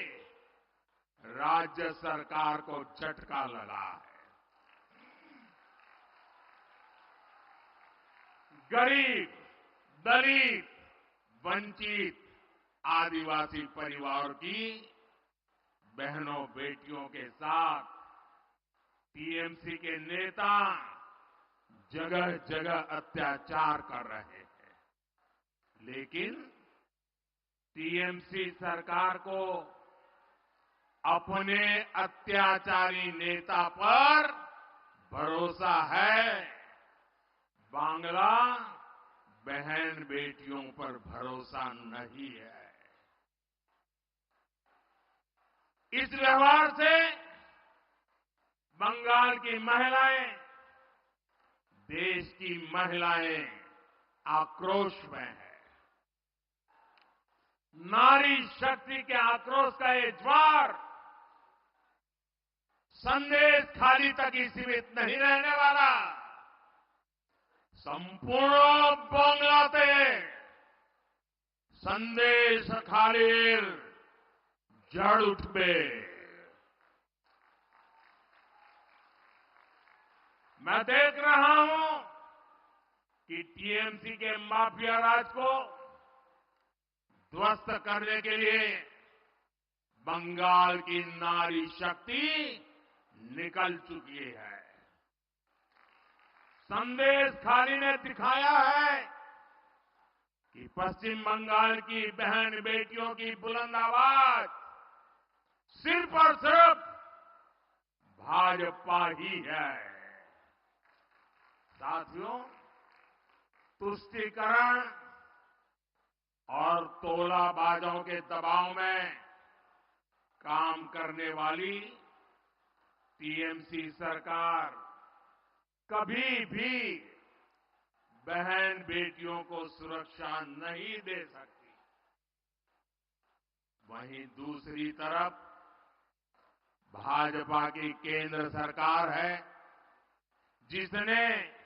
राज्य सरकार को झटका लगा है। गरीब, दलित, वंचित, आदिवासी परिवार की बहनों बेटियों के साथ टीएमसी के नेता जगह जगह अत्याचार कर रहे हैं। लेकिन टीएमसी सरकार को अपने अत्याचारी नेता पर भरोसा है, बांग्ला बहन बेटियों पर भरोसा नहीं है। इस व्यवहार से बंगाल की महिलाएं, देश की महिलाएं आक्रोश में है। नारी शक्ति के आक्रोश का ये ज्वार संदेश खाली तक ही सीमित नहीं रहने वाला। संपूर्ण बांग्लाते संदेश खालीर जड़ उठबे। मैं देख रहा हूं कि टीएमसी के माफिया राज को ध्वस्त करने के लिए बंगाल की नारी शक्ति निकल चुकी है। संदेश खाली ने दिखाया है कि पश्चिम बंगाल की बहन बेटियों की बुलंद आवाज सिर्फ और सिर्फ भाजपा ही है। साथियों, तुष्टीकरण और तोलाबाजों के दबाव में काम करने वाली टीएमसी सरकार कभी भी बहन बेटियों को सुरक्षा नहीं दे सकती। वहीं दूसरी तरफ भाजपा की केंद्र सरकार है जिसने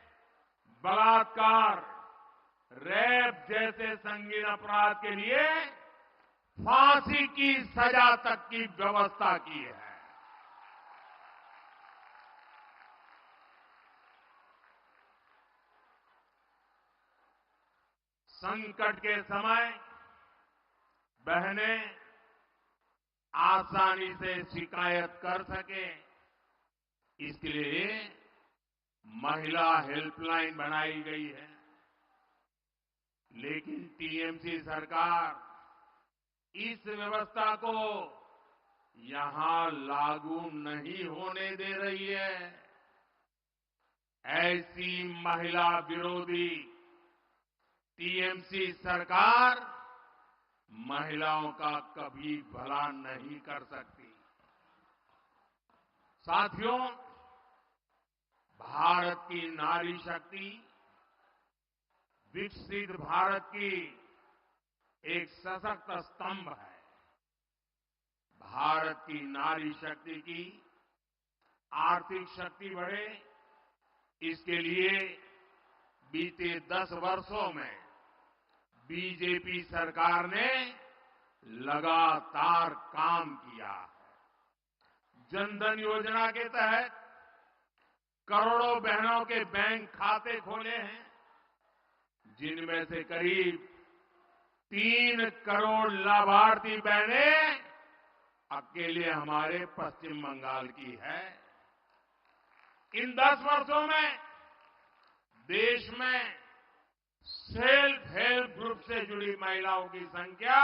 बलात्कार, रेप जैसे संगीन अपराध के लिए फांसी की सजा तक की व्यवस्था की है। संकट के समय बहनें आसानी से शिकायत कर सके, इसलिए महिला हेल्पलाइन बनाई गई है। लेकिन टीएमसी सरकार इस व्यवस्था को यहां लागू नहीं होने दे रही है। ऐसी महिला विरोधी टीएमसी सरकार महिलाओं का कभी भला नहीं कर सकती। साथियों, भारत की नारी शक्ति विकसित भारत की एक सशक्त स्तंभ है। भारत की नारी शक्ति की आर्थिक शक्ति बढ़े, इसके लिए बीते 10 वर्षों में बीजेपी सरकार ने लगातार काम किया है। जनधन योजना के तहत करोड़ों बहनों के बैंक खाते खोले हैं, जिनमें से करीब 3 करोड़ लाभार्थी बहनें अकेले हमारे पश्चिम बंगाल की है। इन 10 वर्षों में देश में सेल्फ हेल्प ग्रुप से जुड़ी महिलाओं की संख्या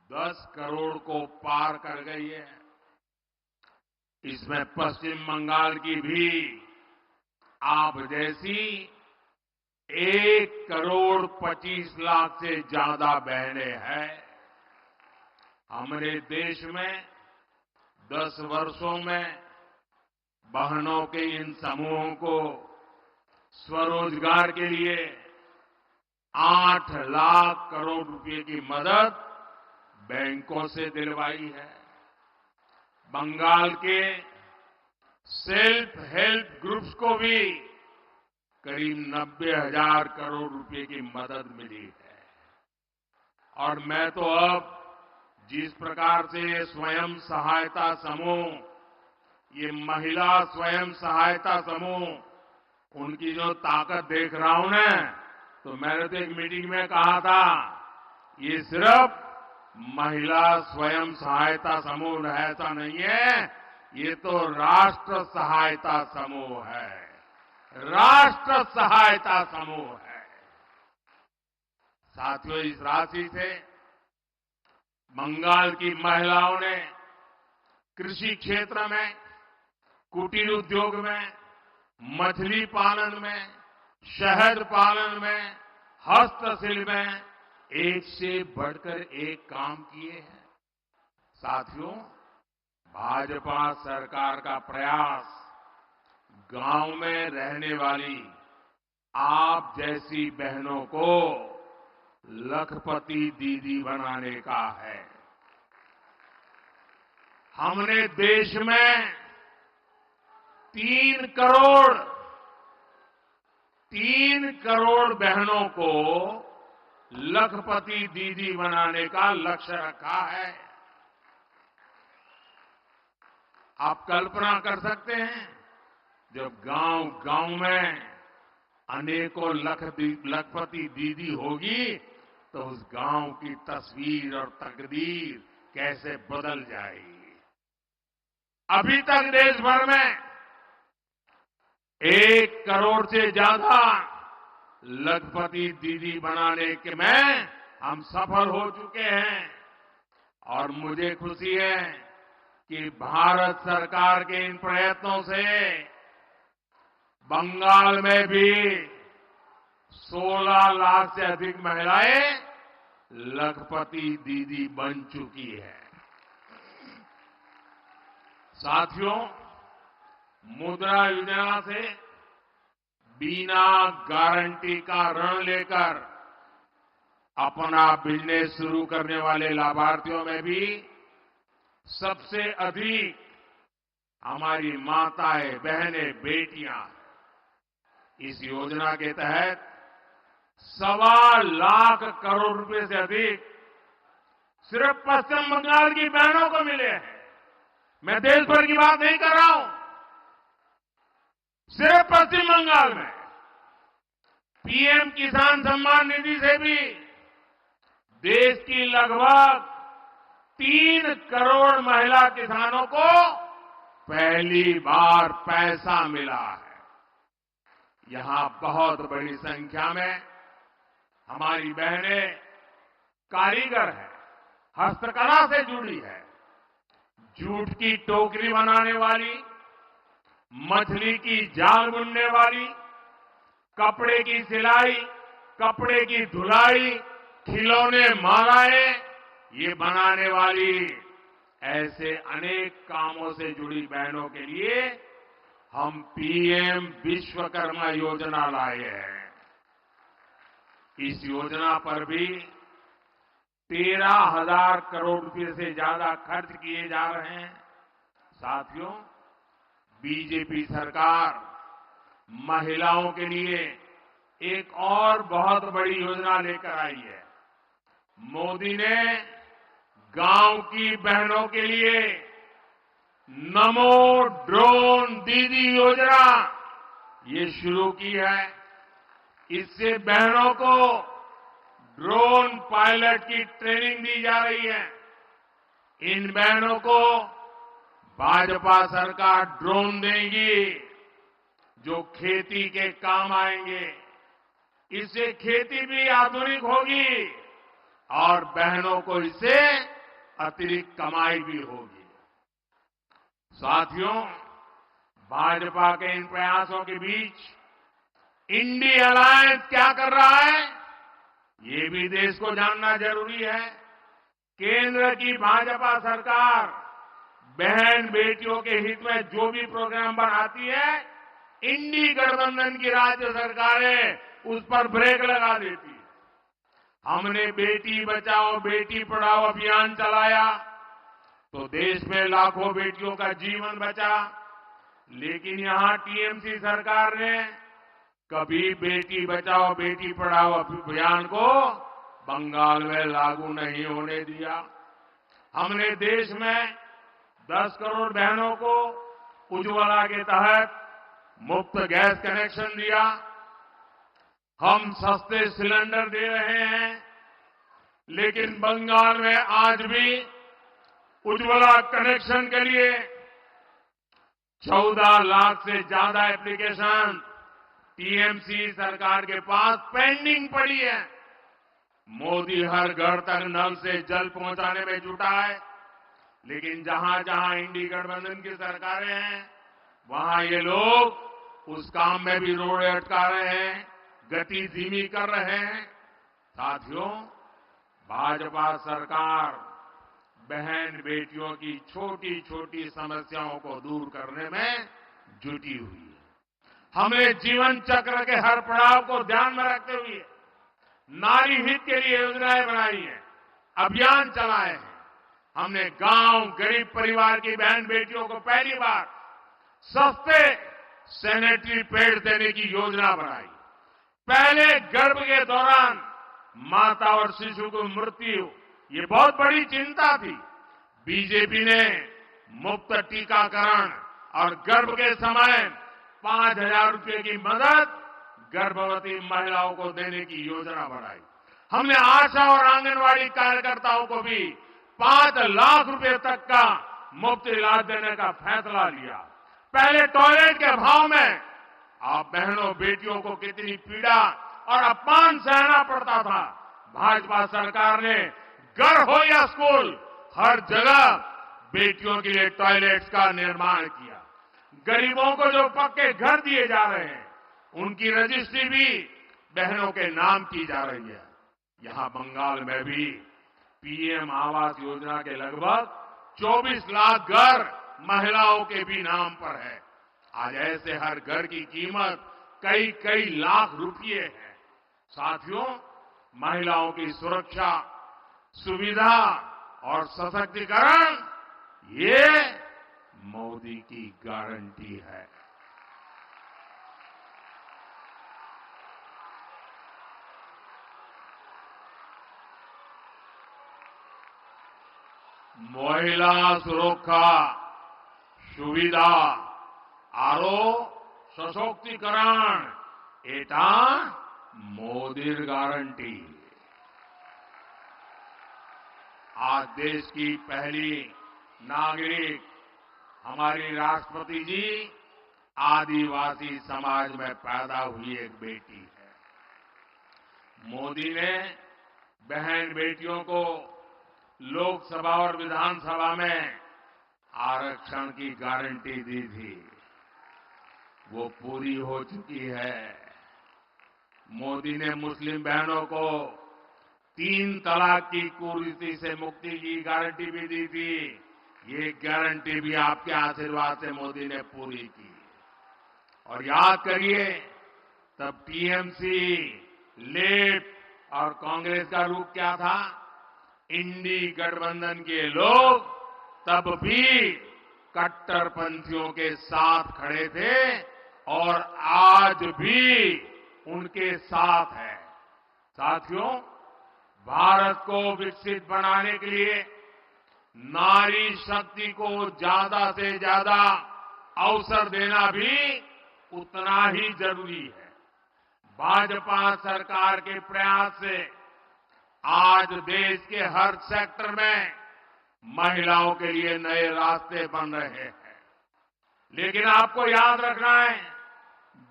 10 करोड़ को पार कर गई है। इसमें पश्चिम बंगाल की भी आप जैसी 1 करोड़ 25 लाख से ज्यादा बहनें हैं। हमारे देश में 10 वर्षों में बहनों के इन समूहों को स्वरोजगार के लिए 8 लाख करोड़ रुपए की मदद बैंकों से दिलवाई है। बंगाल के सेल्फ हेल्प ग्रुप्स को भी करीब 90,000 करोड़ रुपए की मदद मिली है। और मैं तो अब जिस प्रकार से स्वयं सहायता समूह, ये महिला स्वयं सहायता समूह, उनकी जो ताकत देख रहा हूं ना, तो मैंने तो एक मीटिंग में कहा था, ये सिर्फ महिला स्वयं सहायता समूह ऐसा नहीं है, ये तो राष्ट्र सहायता समूह है, राष्ट्र सहायता समूह है। साथियों, इस राशि से बंगाल की महिलाओं ने कृषि क्षेत्र में, कुटीर उद्योग में, मछली पालन में, शहद पालन में, हस्तशिल्प में एक से बढ़कर एक काम किए हैं। साथियों, भाजपा सरकार का प्रयास गांव में रहने वाली आप जैसी बहनों को लखपति दीदी बनाने का है। हमने देश में 3 करोड़ बहनों को लखपति दीदी बनाने का लक्ष्य रखा है। आप कल्पना कर सकते हैं, जब गांव में अनेकों लखपति दीदी होगी तो उस गांव की तस्वीर और तकदीर कैसे बदल जाएगी। अभी तक देश भर में 1 करोड़ से ज्यादा लखपति दीदी बनाने के में हम सफल हो चुके हैं। और मुझे खुशी है कि भारत सरकार के इन प्रयत्नों से बंगाल में भी 16 लाख से अधिक महिलाएं लखपति दीदी बन चुकी है। साथियों, मुद्रा योजना से बिना गारंटी का ऋण लेकर अपना बिजनेस शुरू करने वाले लाभार्थियों में भी सबसे अधिक हमारी माताएं, बहनें, बेटियां। इस योजना के तहत 1.25 लाख करोड़ रुपए से अधिक सिर्फ पश्चिम बंगाल की बहनों को मिले हैं। मैं देश भर की बात नहीं कर रहा हूं, सिर्फ पश्चिम बंगाल में पीएम किसान सम्मान निधि से भी देश की लगभग 3 करोड़ महिला किसानों को पहली बार पैसा मिला है। यहां बहुत बड़ी संख्या में हमारी बहनें कारीगर हैं, हस्तकला से जुड़ी है। जूट की टोकरी बनाने वाली, मछली की जाल बुनने वाली, कपड़े की सिलाई, कपड़े की धुलाई, खिलौने, मालाएं ये बनाने वाली, ऐसे अनेक कामों से जुड़ी बहनों के लिए हम पीएम विश्वकर्मा योजना लाए हैं। इस योजना पर भी 13,000 करोड़ रुपए से ज्यादा खर्च किए जा रहे हैं। साथियों, बीजेपी सरकार महिलाओं के लिए एक और बहुत बड़ी योजना लेकर आई है। मोदी ने गांव की बहनों के लिए नमो ड्रोन दीदी योजना ये शुरू की है। इससे बहनों को ड्रोन पायलट की ट्रेनिंग दी जा रही है। इन बहनों को भाजपा सरकार ड्रोन देगी जो खेती के काम आएंगे। इससे खेती भी आधुनिक होगी और बहनों को इससे अतिरिक्त कमाई भी होगी। साथियों, भाजपा के इन प्रयासों के बीच इंडी अलायंस क्या कर रहा है, ये भी देश को जानना जरूरी है। केंद्र की भाजपा सरकार बहन बेटियों के हित में जो भी प्रोग्राम बनाती है, इंडी गठबंधन की राज्य सरकारें उस पर ब्रेक लगा देती है। हमने बेटी बचाओ बेटी पढ़ाओ अभियान चलाया तो देश में लाखों बेटियों का जीवन बचा। लेकिन यहां टीएमसी सरकार ने कभी बेटी बचाओ बेटी पढ़ाओ अभियान को बंगाल में लागू नहीं होने दिया। हमने देश में 10 करोड़ बहनों को उज्ज्वला के तहत मुफ्त गैस कनेक्शन दिया। हम सस्ते सिलेंडर दे रहे हैं, लेकिन बंगाल में आज भी उज्ज्वला कनेक्शन के लिए 14 लाख से ज्यादा एप्लीकेशन टीएमसी सरकार के पास पेंडिंग पड़ी है। मोदी हर घर तक नल से जल पहुंचाने में जुटा है, लेकिन जहां जहां इंडी गठबंधन की सरकारें हैं वहां ये लोग उस काम में भी रोड़े अटका रहे हैं, गति धीमी कर रहे हैं। साथियों, भाजपा सरकार बहन बेटियों की छोटी छोटी समस्याओं को दूर करने में जुटी हुई है। हमने जीवन चक्र के हर पड़ाव को ध्यान में रखते हुए नारी हित के लिए योजनाएं बनाई हैं, अभियान चलाए हैं। हमने गांव गरीब परिवार की बहन बेटियों को पहली बार सस्ते सैनिटरी पैड देने की योजना बनाई। पहले गर्भ के दौरान माता और शिशु की मृत्यु ये बहुत बड़ी चिंता थी। बीजेपी ने मुफ्त टीकाकरण और गर्भ के समय 5,000 रुपए की मदद गर्भवती महिलाओं को देने की योजना बनाई। हमने आशा और आंगनवाड़ी कार्यकर्ताओं को भी 5 लाख रुपए तक का मुफ्त इलाज देने का फैसला लिया। पहले टॉयलेट के अभाव में आप बहनों बेटियों को कितनी पीड़ा और अपमान सहना पड़ता था। भाजपा सरकार ने घर हो या स्कूल हर जगह बेटियों के लिए टॉयलेट्स का निर्माण किया। गरीबों को जो पक्के घर दिए जा रहे हैं उनकी रजिस्ट्री भी बहनों के नाम की जा रही है। यहां बंगाल में भी पीएम आवास योजना के लगभग 24 लाख घर महिलाओं के भी नाम पर है। आज ऐसे हर घर की कीमत कई कई लाख रुपये है। साथियों, महिलाओं की सुरक्षा, सुविधा और सशक्तिकरण ये मोदी की गारंटी है। महिला सुरक्षा सुविधा आरो सशक्तिकरण एटा मोदीर गारंटी। आज देश की पहली नागरिक हमारी राष्ट्रपति जी आदिवासी समाज में पैदा हुई एक बेटी है। मोदी ने बहन बेटियों को लोकसभा और विधानसभा में आरक्षण की गारंटी दी थी, वो पूरी हो चुकी है। मोदी ने मुस्लिम बहनों को 3 तलाक की कुरीति से मुक्ति की गारंटी भी दी थी। ये गारंटी भी आपके आशीर्वाद से मोदी ने पूरी की। और याद करिए, तब टीएमसी, लेफ्ट और कांग्रेस का रूप क्या था? इंडी गठबंधन के लोग तब भी कट्टरपंथियों के साथ खड़े थे और आज भी उनके साथ है। साथियों, भारत को विकसित बनाने के लिए नारी शक्ति को ज्यादा से ज्यादा अवसर देना भी उतना ही जरूरी है। भाजपा सरकार के प्रयास से आज देश के हर सेक्टर में महिलाओं के लिए नए रास्ते बन रहे हैं। लेकिन आपको याद रखना है,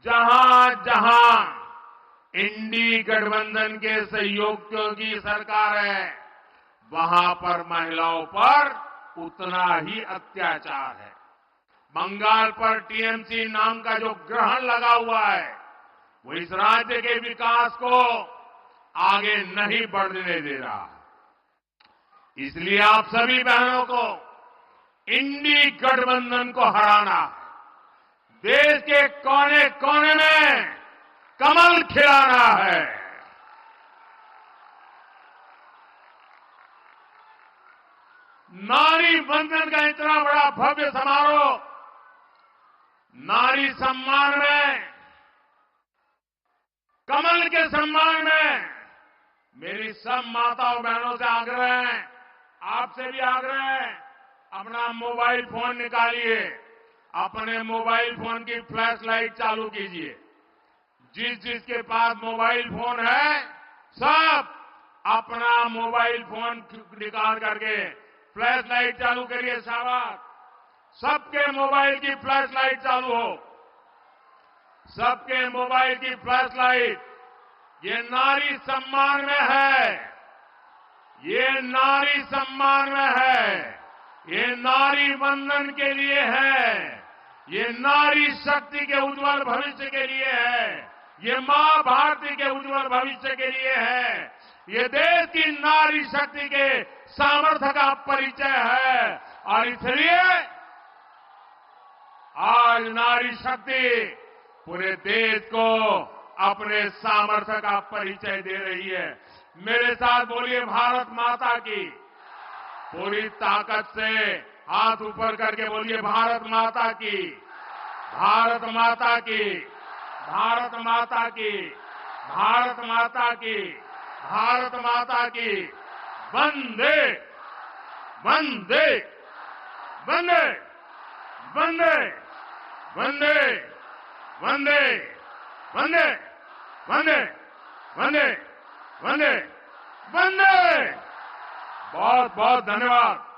जहां जहां इंडी गठबंधन के सहयोगियों की सरकार है, वहां पर महिलाओं पर उतना ही अत्याचार है। बंगाल पर टीएमसी नाम का जो ग्रहण लगा हुआ है, वो इस राज्य के विकास को आगे नहीं बढ़ने दे रहा है। इसलिए आप सभी बहनों को इंडी गठबंधन को हराना है। देश के कोने कोने में कमल खिलाना है। नारी वंदन का इतना बड़ा भव्य समारोह, नारी सम्मान में, कमल के सम्मान में मेरी सब माताओं बहनों से आग्रह है, आपसे भी आग्रह है, अपना मोबाइल फोन निकालिए, अपने मोबाइल फोन की फ्लैश लाइट चालू कीजिए। जिसके पास मोबाइल फोन है, सब अपना मोबाइल फोन निकाल करके फ्लैश लाइट चालू करिए। शाबाश, सबके मोबाइल की फ्लैश लाइट चालू हो, सबके मोबाइल की फ्लैश लाइट। ये नारी सम्मान में है, ये नारी सम्मान में है, ये नारी वंदन के लिए है, ये नारी शक्ति के उज्जवल भविष्य के लिए है, ये मां भारती के उज्जवल भविष्य के लिए है, ये देश की नारी शक्ति के सामर्थ्य का परिचय है। और इसलिए आज नारी शक्ति पूरे देश को अपने सामर्थ्य का परिचय दे रही है। मेरे साथ बोलिए भारत माता की। पूरी ताकत से हाथ ऊपर करके बोलिए भारत माता की, भारत माता की, भारत माता की, भारत माता की, भारत माता की। वंदे वंदे वंदे वंदे वंदे वंदे वंदे वंदे वंदे वंदे वंदे। बहुत बहुत धन्यवाद।